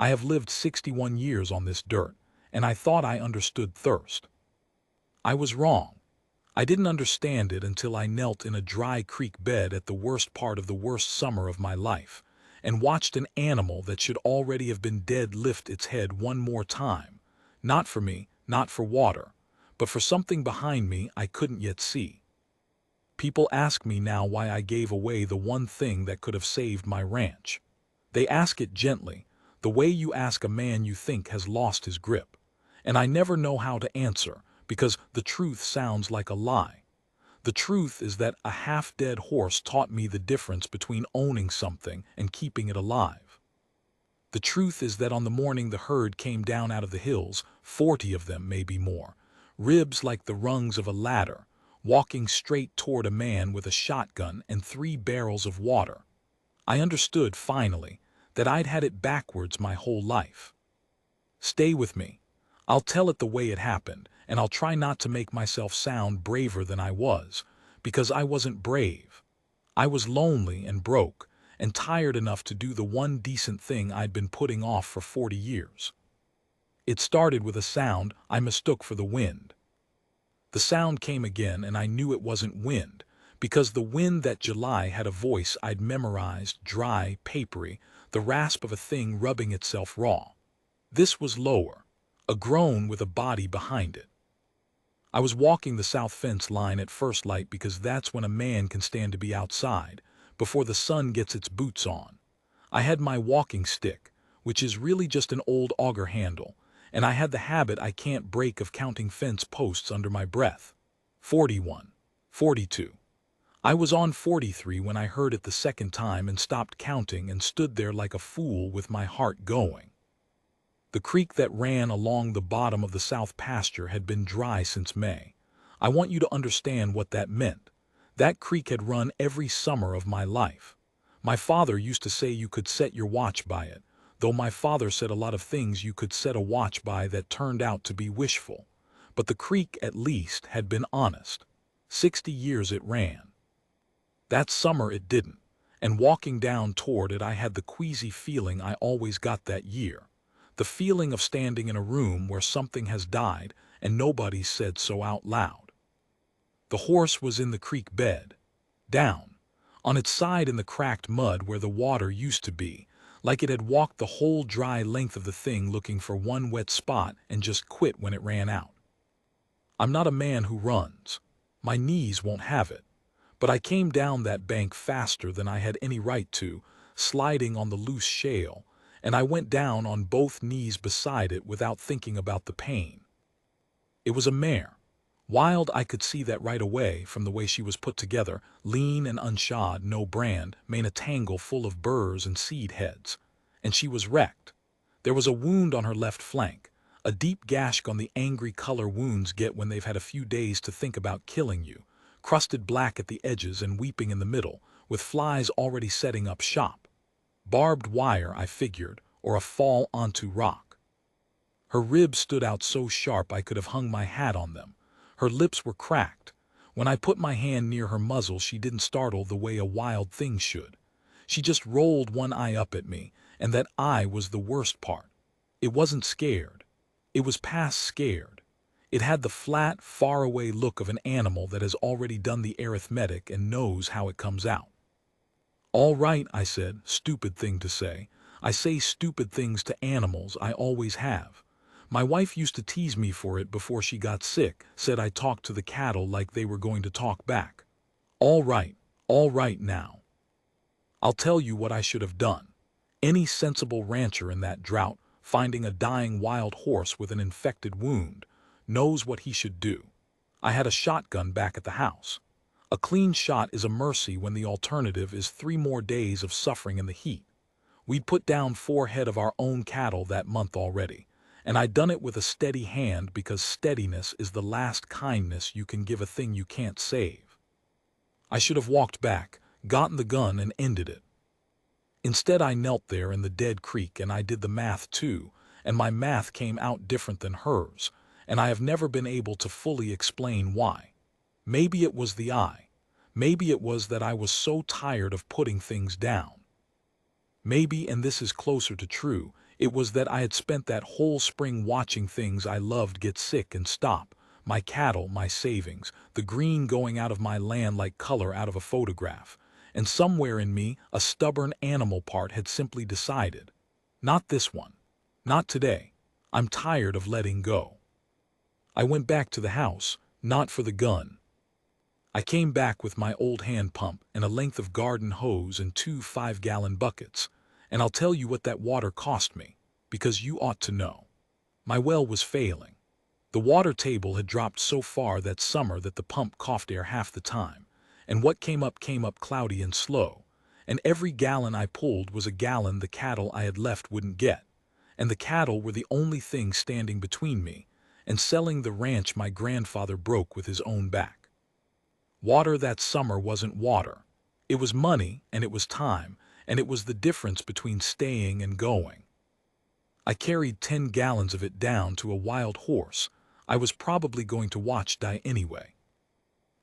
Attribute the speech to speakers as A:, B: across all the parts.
A: I have lived 61 years on this dirt, and I thought I understood thirst. I was wrong. I didn't understand it until I knelt in a dry creek bed at the worst part of the worst summer of my life, and watched an animal that should already have been dead lift its head one more time, not for me, not for water, but for something behind me I couldn't yet see. People ask me now why I gave away the one thing that could have saved my ranch. They ask it gently, the way you ask a man you think has lost his grip. And I never know how to answer, because the truth sounds like a lie. The truth is that a half-dead horse taught me the difference between owning something and keeping it alive. The truth is that on the morning the herd came down out of the hills, 40 of them, maybe more, ribs like the rungs of a ladder, walking straight toward a man with a shotgun and 3 barrels of water, I understood finally that I'd had it backwards my whole life. Stay with me. I'll tell it the way it happened, and I'll try not to make myself sound braver than I was, because I wasn't brave. I was lonely and broke, and tired enough to do the one decent thing I'd been putting off for 40 years. It started with a sound I mistook for the wind. The sound came again, and I knew it wasn't wind, because the wind that July had a voice I'd memorized, dry, papery, the rasp of a thing rubbing itself raw. This was lower, a groan with a body behind it. I was walking the south fence line at first light because that's when a man can stand to be outside, before the sun gets its boots on. I had my walking stick, which is really just an old auger handle, and I had the habit I can't break of counting fence posts under my breath. 41, 42. I was on 43 when I heard it the second time and stopped counting and stood there like a fool with my heart going. The creek that ran along the bottom of the south pasture had been dry since May. I want you to understand what that meant. That creek had run every summer of my life. My father used to say you could set your watch by it, though my father said a lot of things you could set a watch by that turned out to be wishful. But the creek, at least, had been honest. 60 years it ran. That summer it didn't, and walking down toward it I had the queasy feeling I always got that year. The feeling of standing in a room where something has died and nobody said so out loud. The horse was in the creek bed, down, on its side in the cracked mud where the water used to be, like it had walked the whole dry length of the thing looking for one wet spot and just quit when it ran out. I'm not a man who runs. My knees won't have it. But I came down that bank faster than I had any right to, sliding on the loose shale, and I went down on both knees beside it without thinking about the pain. It was a mare. Wild, I could see that right away from the way she was put together, lean and unshod, no brand, mane a tangle full of burrs and seed heads. And she was wrecked. There was a wound on her left flank, a deep gash on the angry color wounds get when they've had a few days to think about killing you, crusted black at the edges and weeping in the middle, with flies already setting up shop. Barbed wire, I figured, or a fall onto rock. Her ribs stood out so sharp I could have hung my hat on them. Her lips were cracked. When I put my hand near her muzzle, she didn't startle the way a wild thing should. She just rolled one eye up at me, and that eye was the worst part. It wasn't scared. It was past scared. It had the flat, faraway look of an animal that has already done the arithmetic and knows how it comes out. All right, I said, stupid thing to say. I say stupid things to animals, I always have. My wife used to tease me for it before she got sick, said I talked to the cattle like they were going to talk back. All right now. I'll tell you what I should have done. Any sensible rancher in that drought, finding a dying wild horse with an infected wound, knows what he should do. I had a shotgun back at the house. A clean shot is a mercy when the alternative is 3 more days of suffering in the heat. We'd put down 4 head of our own cattle that month already, and I'd done it with a steady hand because steadiness is the last kindness you can give a thing you can't save. I should have walked back, gotten the gun, and ended it. Instead, I knelt there in the dead creek and I did the math too, and my math came out different than hers, and I have never been able to fully explain why. Maybe it was the eye. Maybe it was that I was so tired of putting things down. Maybe, and this is closer to true, It was that I had spent that whole spring watching things I loved get sick and stop. My cattle, my savings, the green going out of my land like color out of a photograph. And somewhere in me, a stubborn animal part had simply decided, not this one. Not today. I'm tired of letting go. I went back to the house, not for the gun. I came back with my old hand pump and a length of garden hose and 2 5-gallon buckets, and I'll tell you what that water cost me, because you ought to know. My well was failing. The water table had dropped so far that summer that the pump coughed air half the time, and what came up cloudy and slow, and every gallon I pulled was a gallon the cattle I had left wouldn't get, and the cattle were the only thing standing between me and selling the ranch my grandfather broke with his own back. Water that summer wasn't water. It was money, and it was time, and it was the difference between staying and going. I carried 10 gallons of it down to a wild horse I was probably going to watch die anyway.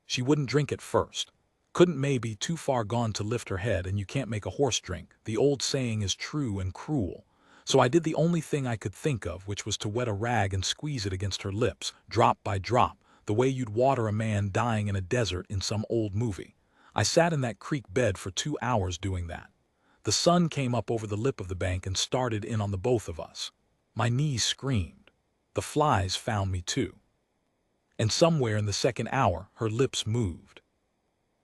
A: She wouldn't drink at first. Couldn't, maybe too far gone to lift her head, and you can't make a horse drink. The old saying is true and cruel. So I did the only thing I could think of, which was to wet a rag and squeeze it against her lips, drop by drop, the way you'd water a man dying in a desert in some old movie. I sat in that creek bed for 2 hours doing that. The sun came up over the lip of the bank and started in on the both of us. My knees screamed. The flies found me too. And somewhere in the second hour, her lips moved.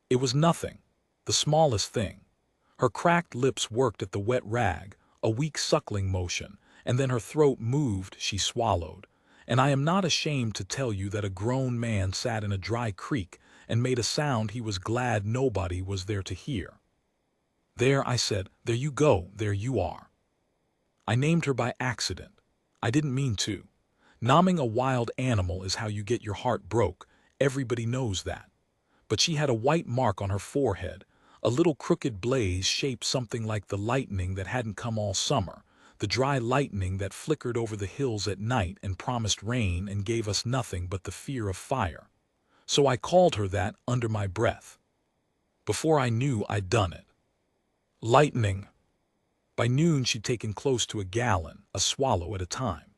A: It was nothing, the smallest thing. Her cracked lips worked at the wet rag, a weak suckling motion, and then her throat moved, she swallowed. And I am not ashamed to tell you that a grown man sat in a dry creek and made a sound he was glad nobody was there to hear. There, I said, there you go, there you are. I named her by accident. I didn't mean to. Nomming a wild animal is how you get your heart broke, everybody knows that. But she had a white mark on her forehead, a little crooked blaze shaped something like the lightning that hadn't come all summer, the dry lightning that flickered over the hills at night and promised rain and gave us nothing but the fear of fire. So I called her that under my breath. Before I knew I'd done it. Lightning. By noon she'd taken close to a gallon, a swallow at a time.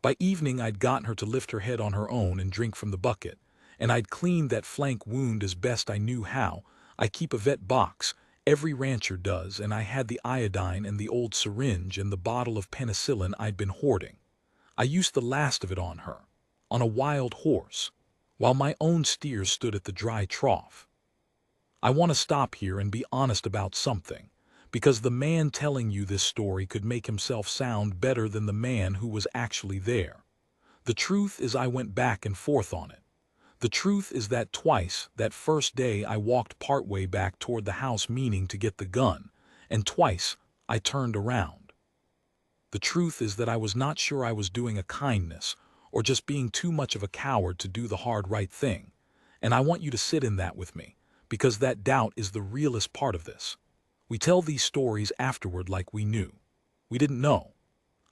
A: By evening I'd gotten her to lift her head on her own and drink from the bucket, and I'd cleaned that flank wound as best I knew how. I keep a vet box, every rancher does, and I had the iodine and the old syringe and the bottle of penicillin I'd been hoarding. I used the last of it on her, on a wild horse, while my own steers stood at the dry trough. I want to stop here and be honest about something, because the man telling you this story could make himself sound better than the man who was actually there. The truth is I went back and forth on it. The truth is that twice, that first day I walked partway back toward the house meaning to get the gun, and twice I turned around. The truth is that I was not sure I was doing a kindness, or just being too much of a coward to do the hard right thing, and I want you to sit in that with me, because that doubt is the realest part of this. We tell these stories afterward like we knew. We didn't know.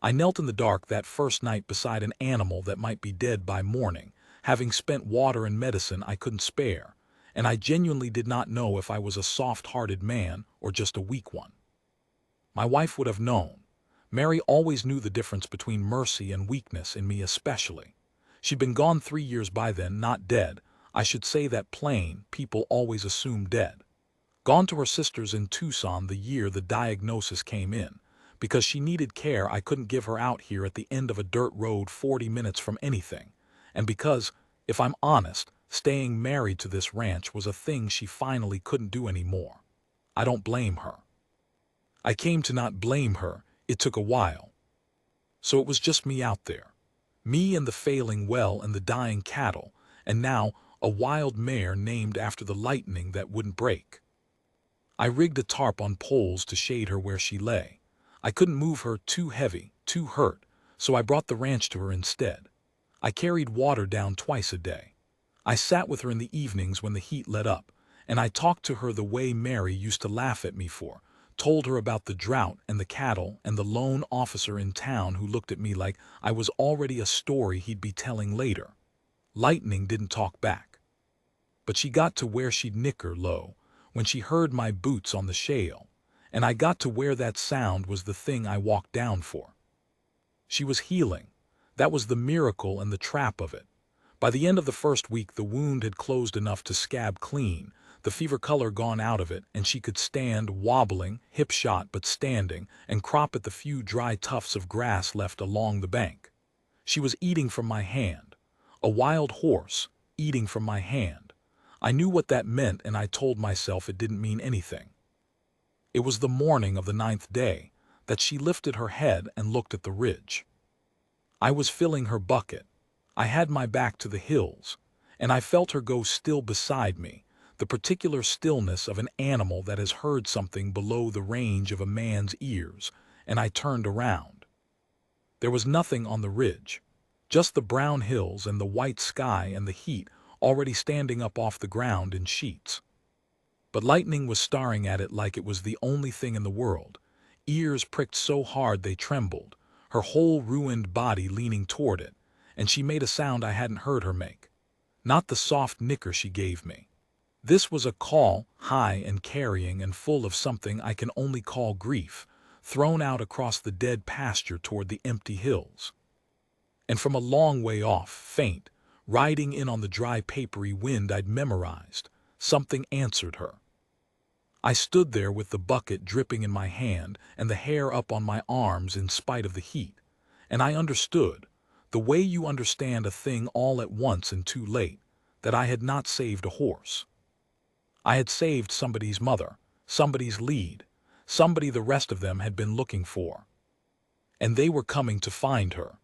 A: I knelt in the dark that first night beside an animal that might be dead by morning, having spent water and medicine I couldn't spare, and I genuinely did not know if I was a soft-hearted man or just a weak one. My wife would have known. Mary always knew the difference between mercy and weakness in me especially. She'd been gone 3 years by then, not dead. I should say that plain, people always assume dead. Gone to her sister's in Tucson the year the diagnosis came in, because she needed care I couldn't give her out here at the end of a dirt road 40 minutes from anything, and because, if I'm honest, staying married to this ranch was a thing she finally couldn't do anymore. I don't blame her. I came to not blame her, it took a while. So it was just me out there. Me and the failing well and the dying cattle, and now a wild mare named after the lightning that wouldn't break. I rigged a tarp on poles to shade her where she lay. I couldn't move her, too heavy, too hurt, so I brought the ranch to her instead. I carried water down twice a day. I sat with her in the evenings when the heat let up, and I talked to her the way Mary used to laugh at me for, told her about the drought and the cattle and the lone officer in town who looked at me like I was already a story he'd be telling later. Lightning didn't talk back. But she got to where she'd nicker low, when she heard my boots on the shale, and I got to where that sound was the thing I walked down for. She was healing. That was the miracle and the trap of it. By the end of the first week, the wound had closed enough to scab clean, the fever color gone out of it, and she could stand, wobbling, hip shot but standing, and crop at the few dry tufts of grass left along the bank. She was eating from my hand. A wild horse, eating from my hand. I knew what that meant, and I told myself it didn't mean anything. It was the morning of the 9th day that she lifted her head and looked at the ridge. I was filling her bucket. I had my back to the hills, and I felt her go still beside me, the particular stillness of an animal that has heard something below the range of a man's ears, and I turned around. There was nothing on the ridge, just the brown hills and the white sky and the heat already standing up off the ground in sheets. But lightning was staring at it like it was the only thing in the world, ears pricked so hard they trembled, her whole ruined body leaning toward it, and she made a sound I hadn't heard her make. Not the soft nicker she gave me. This was a call, high and carrying and full of something I can only call grief, thrown out across the dead pasture toward the empty hills. And from a long way off, faint, riding in on the dry papery wind I'd memorized, something answered her. I stood there with the bucket dripping in my hand and the hair up on my arms in spite of the heat, and I understood, the way you understand a thing all at once and too late, that I had not saved a horse. I had saved somebody's mother, somebody's lead, somebody the rest of them had been looking for. And they were coming to find her.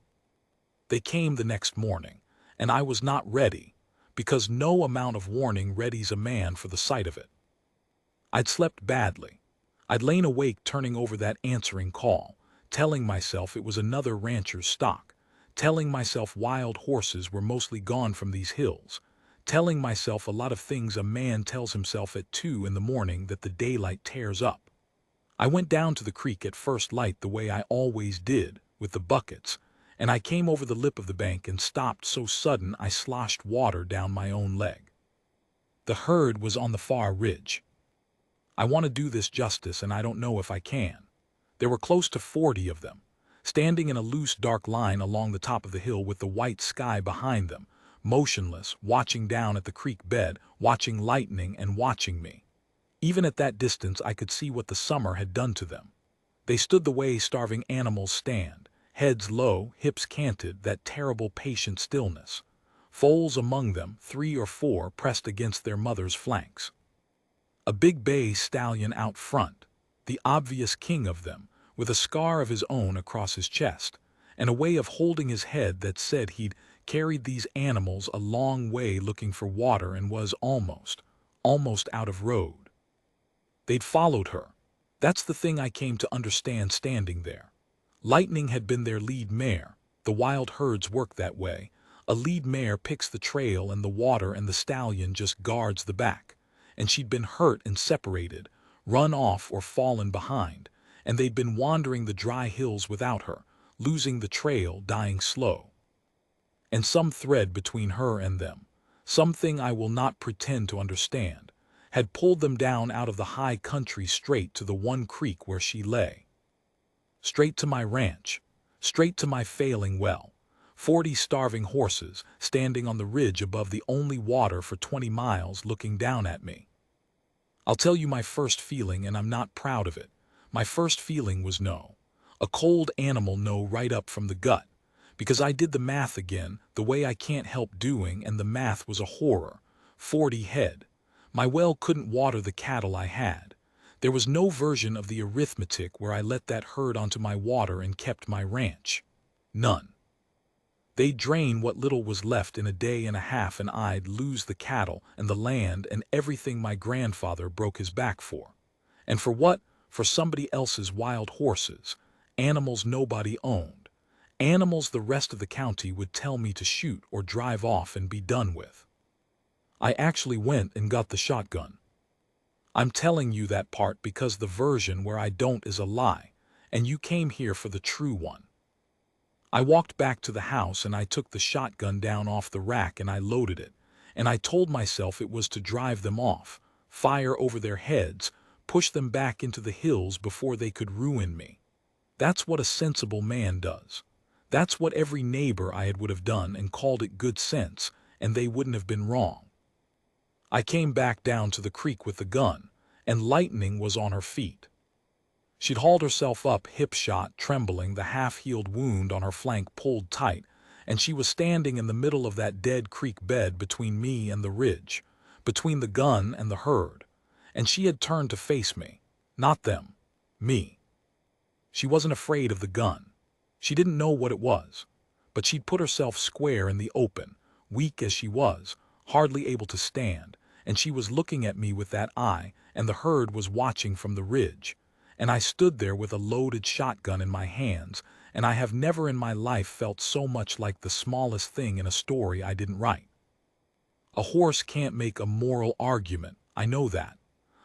A: They came the next morning, and I was not ready, because no amount of warning readies a man for the sight of it. I'd slept badly. I'd lain awake turning over that answering call, telling myself it was another rancher's stock, telling myself wild horses were mostly gone from these hills, telling myself a lot of things a man tells himself at 2 in the morning that the daylight tears up. I went down to the creek at first light the way I always did, with the buckets, and I came over the lip of the bank and stopped so sudden I sloshed water down my own leg. The herd was on the far ridge. I want to do this justice, and I don't know if I can. There were close to 40 of them, standing in a loose dark line along the top of the hill with the white sky behind them, motionless, watching down at the creek bed, watching lightning and watching me. Even at that distance I could see what the summer had done to them. They stood the way starving animals stand, heads low, hips canted, that terrible patient stillness. Foals among them, 3 or 4 pressed against their mother's flanks. A big bay stallion out front, the obvious king of them, with a scar of his own across his chest, and a way of holding his head that said he'd carried these animals a long way looking for water and was almost out of road. They'd followed her. That's the thing I came to understand standing there. Lightning had been their lead mare. The wild herds work that way. A lead mare picks the trail and the water, and the stallion just guards the back. And she'd been hurt and separated, run off or fallen behind, and they'd been wandering the dry hills without her, losing the trail, dying slow. And some thread between her and them, something I will not pretend to understand, had pulled them down out of the high country straight to the one creek where she lay. Straight to my ranch, straight to my failing well. 40 starving horses standing on the ridge above the only water for 20 miles looking down at me. I'll tell you my first feeling, and I'm not proud of it. My first feeling was no. A cold animal no right up from the gut. Because I did the math again, the way I can't help doing, and the math was a horror. 40 head. My well couldn't water the cattle I had. There was no version of the arithmetic where I let that herd onto my water and kept my ranch. None. They'd drain what little was left in a day and a half, and I'd lose the cattle and the land and everything my grandfather broke his back for. And for what? For somebody else's wild horses, animals nobody owned, animals the rest of the county would tell me to shoot or drive off and be done with. I actually went and got the shotgun. I'm telling you that part because the version where I don't is a lie, and you came here for the true one. I walked back to the house and I took the shotgun down off the rack and I loaded it, and I told myself it was to drive them off, fire over their heads, push them back into the hills before they could ruin me. That's what a sensible man does. That's what every neighbor I had would have done and called it good sense, and they wouldn't have been wrong. I came back down to the creek with the gun, and Lightning was on her feet. She'd hauled herself up, hip shot, trembling, the half-healed wound on her flank pulled tight, and she was standing in the middle of that dead creek bed between me and the ridge, between the gun and the herd, and she had turned to face me. Not them. Me. She wasn't afraid of the gun. She didn't know what it was, but she'd put herself square in the open, weak as she was, hardly able to stand, and she was looking at me with that eye, and the herd was watching from the ridge. And I stood there with a loaded shotgun in my hands, and I have never in my life felt so much like the smallest thing in a story I didn't write. A horse can't make a moral argument, I know that.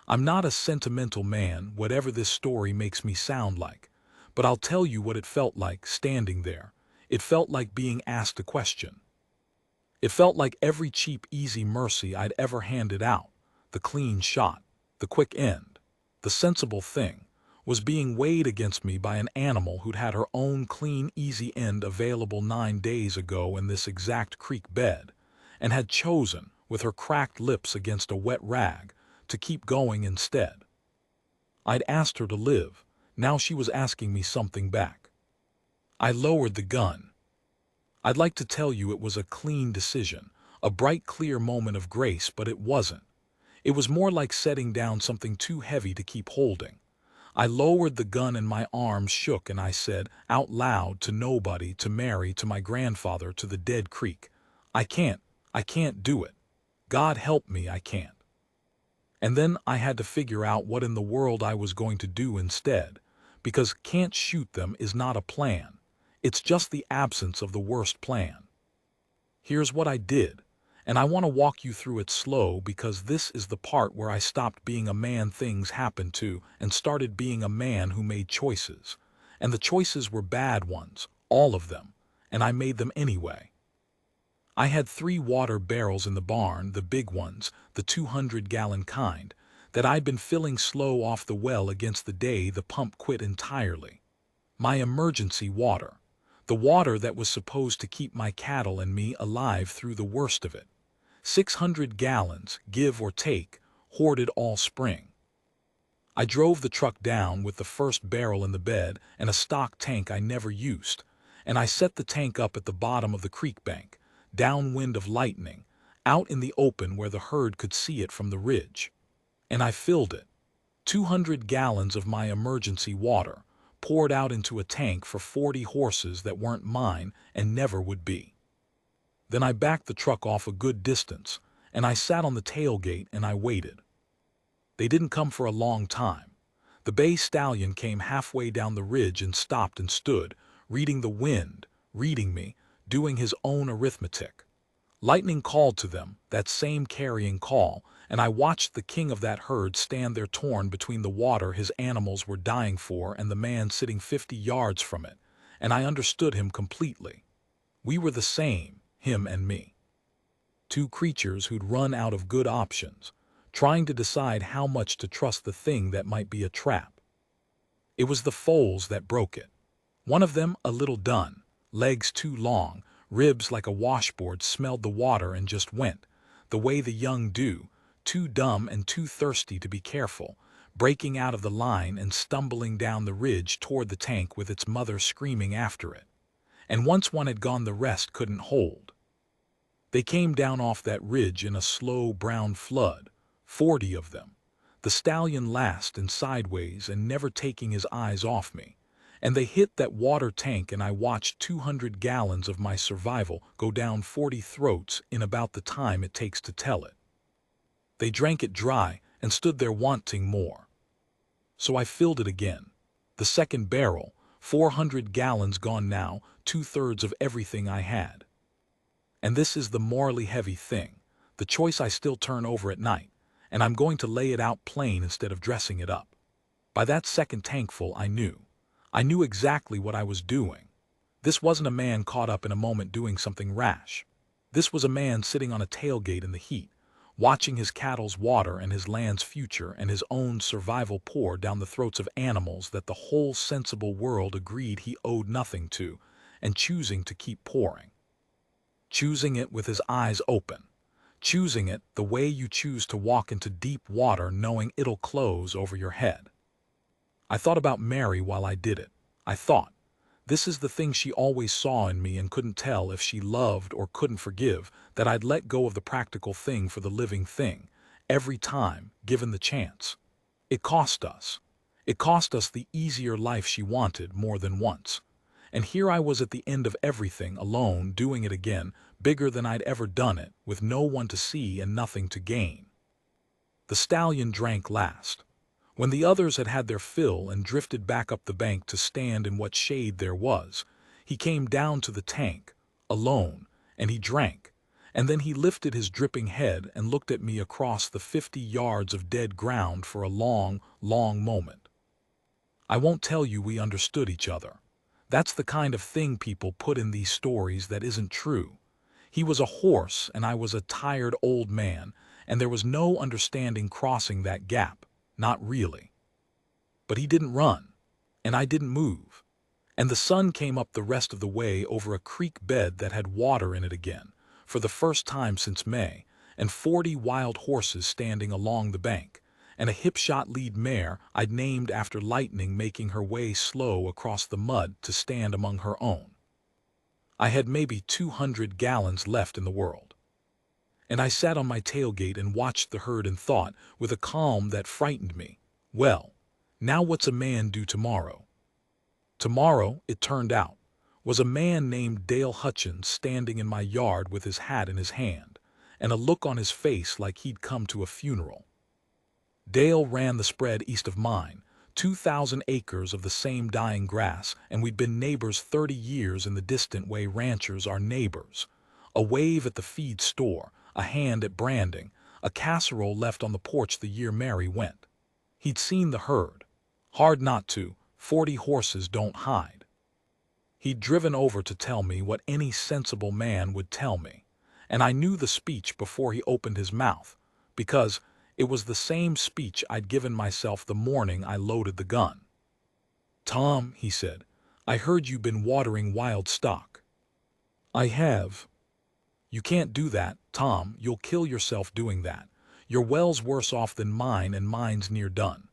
A: I'm not a sentimental man, whatever this story makes me sound like, but I'll tell you what it felt like standing there. It felt like being asked a question. It felt like every cheap, easy mercy I'd ever handed out, the clean shot, the quick end, the sensible thing, was being weighed against me by an animal who'd had her own clean, easy end available 9 days ago in this exact creek bed, and had chosen, with her cracked lips against a wet rag, to keep going instead. I'd asked her to live, now she was asking me something back. I lowered the gun. I'd like to tell you it was a clean decision, a bright, clear moment of grace, but it wasn't. It was more like setting down something too heavy to keep holding. I lowered the gun and my arms shook, and I said, out loud, to nobody, to Mary, to my grandfather, to the dead creek, I can't do it. God help me, I can't. And then I had to figure out what in the world I was going to do instead, because can't shoot them is not a plan. It's just the absence of the worst plan. Here's what I did, and I want to walk you through it slow, because this is the part where I stopped being a man things happened to and started being a man who made choices. And the choices were bad ones, all of them, and I made them anyway. I had 3 water barrels in the barn, the big ones, the 200-gallon kind, that I'd been filling slow off the well against the day the pump quit entirely. My emergency water. The water that was supposed to keep my cattle and me alive through the worst of it. 600 gallons, give or take, hoarded all spring. I drove the truck down with the first barrel in the bed and a stock tank I never used, and I set the tank up at the bottom of the creek bank, downwind of Lightning, out in the open where the herd could see it from the ridge. And I filled it. 200 gallons of my emergency water, poured out into a tank for 40 horses that weren't mine and never would be. Then I backed the truck off a good distance, and I sat on the tailgate and I waited. They didn't come for a long time. The bay stallion came halfway down the ridge and stopped and stood, reading the wind, reading me, doing his own arithmetic. Lightning called to them, that same carrying call, and I watched the king of that herd stand there torn between the water his animals were dying for and the man sitting 50 yards from it, and I understood him completely. We were the same, him and me. 2 creatures who'd run out of good options, trying to decide how much to trust the thing that might be a trap. It was the foals that broke it. One of them, a little done, legs too long, ribs like a washboard, smelled the water and just went, the way the young do, too dumb and too thirsty to be careful, breaking out of the line and stumbling down the ridge toward the tank with its mother screaming after it. And once one had gone, the rest couldn't hold. They came down off that ridge in a slow brown flood, 40 of them, the stallion last and sideways and never taking his eyes off me. And they hit that water tank, and I watched 200 gallons of my survival go down 40 throats in about the time it takes to tell it. They drank it dry and stood there wanting more. So I filled it again. The second barrel, 400 gallons gone now, 2/3 of everything I had. And this is the morally heavy thing, the choice I still turn over at night, and I'm going to lay it out plain instead of dressing it up. By that second tankful I knew exactly what I was doing. This wasn't a man caught up in a moment doing something rash. This was a man sitting on a tailgate in the heat, watching his cattle's water and his land's future and his own survival pour down the throats of animals that the whole sensible world agreed he owed nothing to, and choosing to keep pouring. Choosing it with his eyes open. Choosing it the way you choose to walk into deep water knowing it'll close over your head. I thought about Mary while I did it. I thought, this is the thing she always saw in me and couldn't tell if she loved or couldn't forgive, that I'd let go of the practical thing for the living thing, every time, given the chance. It cost us. It cost us the easier life she wanted more than once. And here I was at the end of everything, alone, doing it again, bigger than I'd ever done it, with no one to see and nothing to gain. The stallion drank last. When the others had had their fill and drifted back up the bank to stand in what shade there was, he came down to the tank, alone, and he drank, and then he lifted his dripping head and looked at me across the 50 yards of dead ground for a long, long moment. I won't tell you we understood each other. That's the kind of thing people put in these stories that isn't true. He was a horse and I was a tired old man, and there was no understanding crossing that gap, not really. But he didn't run, and I didn't move. And the sun came up the rest of the way over a creek bed that had water in it again, for the first time since May, and 40 wild horses standing along the bank, and a hip-shot lead mare I'd named after lightning making her way slow across the mud to stand among her own. I had maybe 200 gallons left in the world. And I sat on my tailgate and watched the herd and thought, with a calm that frightened me, well, now what's a man do tomorrow? Tomorrow, it turned out, was a man named Dale Hutchins standing in my yard with his hat in his hand, and a look on his face like he'd come to a funeral. Dale ran the spread east of mine, 2,000 acres of the same dying grass, and we'd been neighbors 30 years in the distant way ranchers are neighbors. A wave at the feed store, a hand at branding, a casserole left on the porch the year Mary went. He'd seen the herd. Hard not to, 40 horses don't hide. He'd driven over to tell me what any sensible man would tell me, and I knew the speech before he opened his mouth, because it was the same speech I'd given myself the morning I loaded the gun. "Tom," he said, "I heard you've been watering wild stock." "I have." "You can't do that, Tom. You'll kill yourself doing that. Your well's worse off than mine, and mine's near done."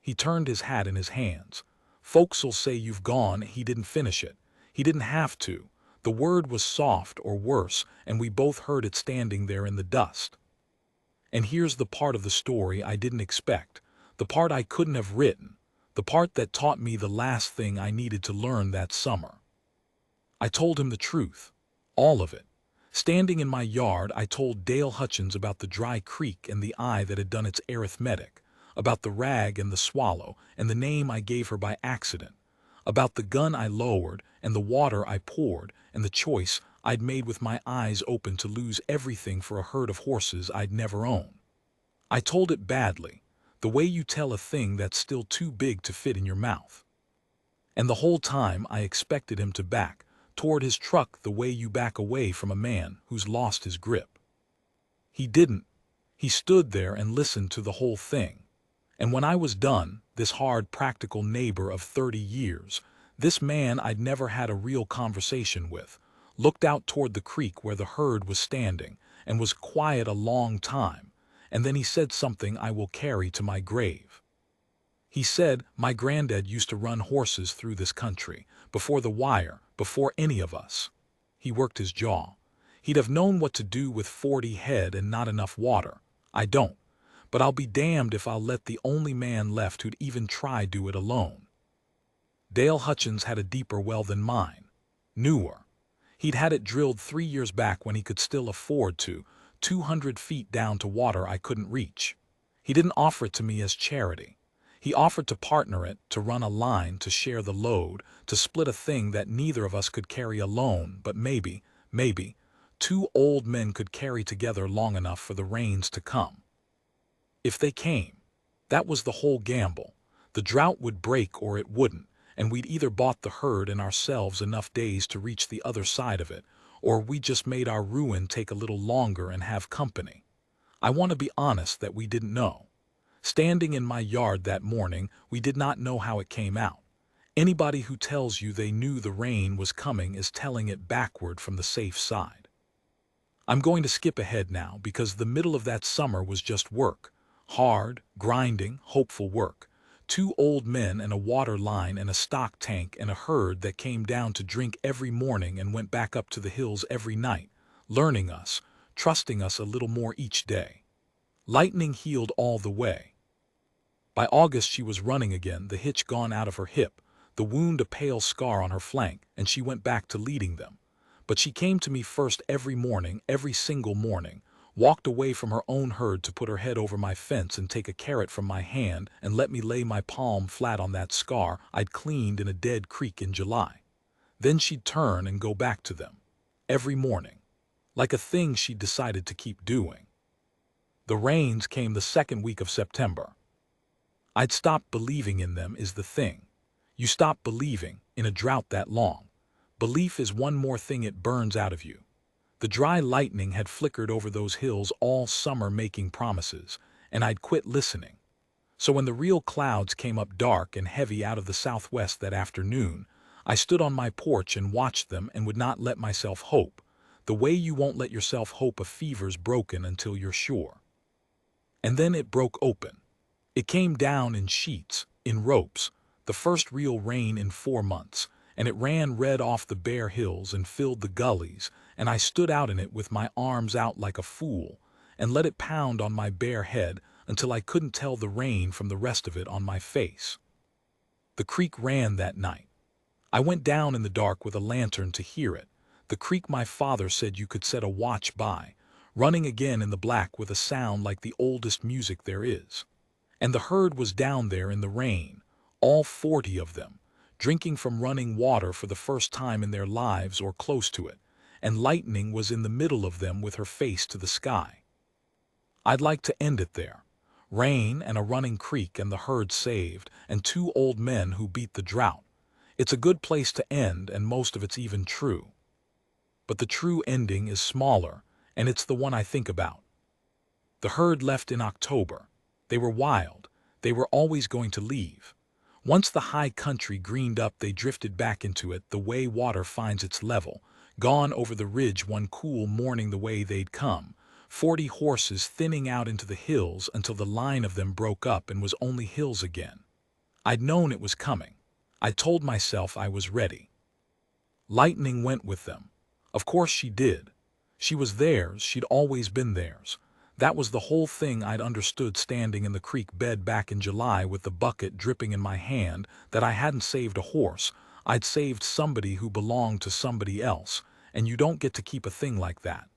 A: He turned his hat in his hands. "Folks'll say you've gone." He didn't finish it. He didn't have to. The word was soft or worse, and we both heard it standing there in the dust. And here's the part of the story I didn't expect, the part I couldn't have written, the part that taught me the last thing I needed to learn that summer. I told him the truth, all of it. Standing in my yard, I told Dale Hutchins about the dry creek and the eye that had done its arithmetic, about the rag and the swallow and the name I gave her by accident, about the gun I lowered and the water I poured and the choice I'd made with my eyes open to lose everything for a herd of horses I'd never owned. I told it badly, the way you tell a thing that's still too big to fit in your mouth. And the whole time I expected him to back toward his truck the way you back away from a man who's lost his grip. He didn't. He stood there and listened to the whole thing. And when I was done, this hard, practical neighbor of 30 years, this man I'd never had a real conversation with, looked out toward the creek where the herd was standing and was quiet a long time, and then he said something I will carry to my grave. He said, "My granddad used to run horses through this country, before the wire, before any of us." He worked his jaw. "He'd have known what to do with 40 head and not enough water. I don't. But I'll be damned if I'll let the only man left who'd even try do it alone." Dale Hutchins had a deeper well than mine. Newer. He'd had it drilled 3 years back when he could still afford to, 200 feet down to water I couldn't reach. He didn't offer it to me as charity. He offered to partner it, to run a line, to share the load, to split a thing that neither of us could carry alone, but maybe, 2 old men could carry together long enough for the rains to come. If they came. That was the whole gamble. The drought would break or it wouldn't, and we'd either bought the herd and ourselves enough days to reach the other side of it, or we just made our ruin take a little longer and have company. I want to be honest that we didn't know. Standing in my yard that morning, we did not know how it came out. Anybody who tells you they knew the rain was coming is telling it backward from the safe side. I'm going to skip ahead now because the middle of that summer was just work. Hard, grinding, hopeful work. 2 old men and a water line and a stock tank and a herd that came down to drink every morning and went back up to the hills every night, learning us, trusting us a little more each day. Lightning healed all the way. By August she was running again, the hitch gone out of her hip, the wound a pale scar on her flank, and she went back to leading them. But she came to me first every morning, every single morning, walked away from her own herd to put her head over my fence and take a carrot from my hand and let me lay my palm flat on that scar I'd cleaned in a dead creek in July. Then she'd turn and go back to them. Every morning. Like a thing she'd decided to keep doing. The rains came the second week of September. I'd stopped believing in them is the thing. You stop believing in a drought that long. Belief is one more thing it burns out of you. The dry lightning had flickered over those hills all summer making promises, and I'd quit listening. So when the real clouds came up dark and heavy out of the southwest that afternoon, I stood on my porch and watched them and would not let myself hope, the way you won't let yourself hope a fever's broken until you're sure. And then it broke open. It came down in sheets, in ropes, the first real rain in 4 months, and it ran red off the bare hills and filled the gullies, and I stood out in it with my arms out like a fool, and let it pound on my bare head until I couldn't tell the rain from the rest of it on my face. The creek ran that night. I went down in the dark with a lantern to hear it, the creek my father said you could set a watch by, running again in the black with a sound like the oldest music there is. And the herd was down there in the rain, all 40 of them, drinking from running water for the first time in their lives or close to it, and Lightning was in the middle of them with her face to the sky. I'd like to end it there. Rain and a running creek and the herd saved, and 2 old men who beat the drought. It's a good place to end, and most of it's even true. But the true ending is smaller, and it's the one I think about. The herd left in October. They were wild. They were always going to leave. Once the high country greened up, they drifted back into it the way water finds its level, gone over the ridge one cool morning the way they'd come, 40 horses thinning out into the hills until the line of them broke up and was only hills again. I'd known it was coming. I told myself I was ready. Lightning went with them. Of course she did. She was theirs, she'd always been theirs. That was the whole thing I'd understood standing in the creek bed back in July with the bucket dripping in my hand, that I hadn't saved a horse, I'd saved somebody who belonged to somebody else, and you don't get to keep a thing like that.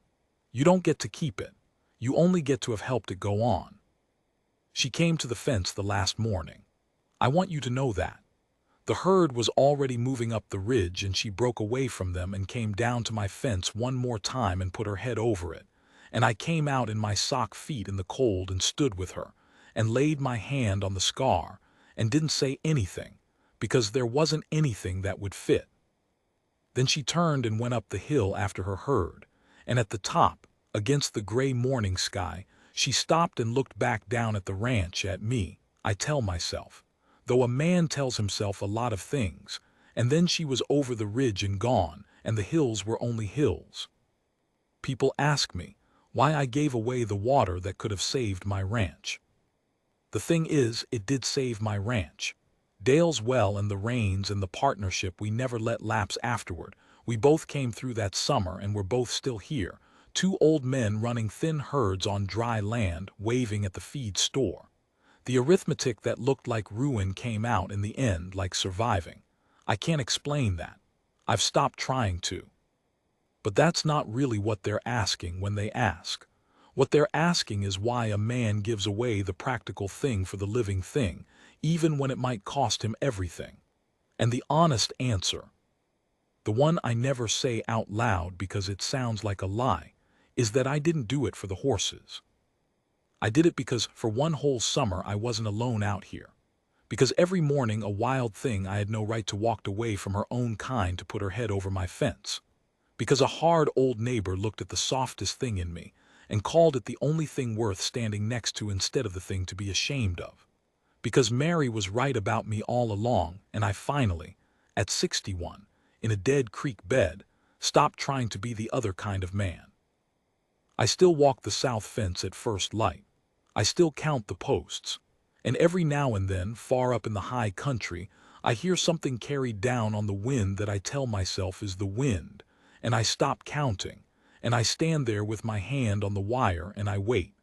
A: You don't get to keep it. You only get to have helped it go on. She came to the fence the last morning. I want you to know that. The herd was already moving up the ridge, and she broke away from them and came down to my fence one more time and put her head over it. And I came out in my sock feet in the cold and stood with her, and laid my hand on the scar, and didn't say anything, because there wasn't anything that would fit. Then she turned and went up the hill after her herd, and at the top, against the gray morning sky, she stopped and looked back down at the ranch at me, I tell myself, though a man tells himself a lot of things, and then she was over the ridge and gone, and the hills were only hills. People ask me why I gave away the water that could have saved my ranch. The thing is, it did save my ranch. Dale's well and the rains and the partnership we never let lapse afterward. We both came through that summer and we're both still here, 2 old men running thin herds on dry land, waving at the feed store. The arithmetic that looked like ruin came out in the end like surviving. I can't explain that. I've stopped trying to. But that's not really what they're asking when they ask. What they're asking is why a man gives away the practical thing for the living thing, even when it might cost him everything. And the honest answer, the one I never say out loud because it sounds like a lie, is that I didn't do it for the horses. I did it because for one whole summer I wasn't alone out here. Because every morning a wild thing I had no right to walked away from her own kind to put her head over my fence. Because a hard old neighbor looked at the softest thing in me and called it the only thing worth standing next to instead of the thing to be ashamed of. Because Mary was right about me all along, and I finally, at 61, in a dead creek bed, stopped trying to be the other kind of man. I still walk the south fence at first light. I still count the posts. And every now and then, far up in the high country, I hear something carried down on the wind that I tell myself is the wind, and I stop counting, and I stand there with my hand on the wire and I wait.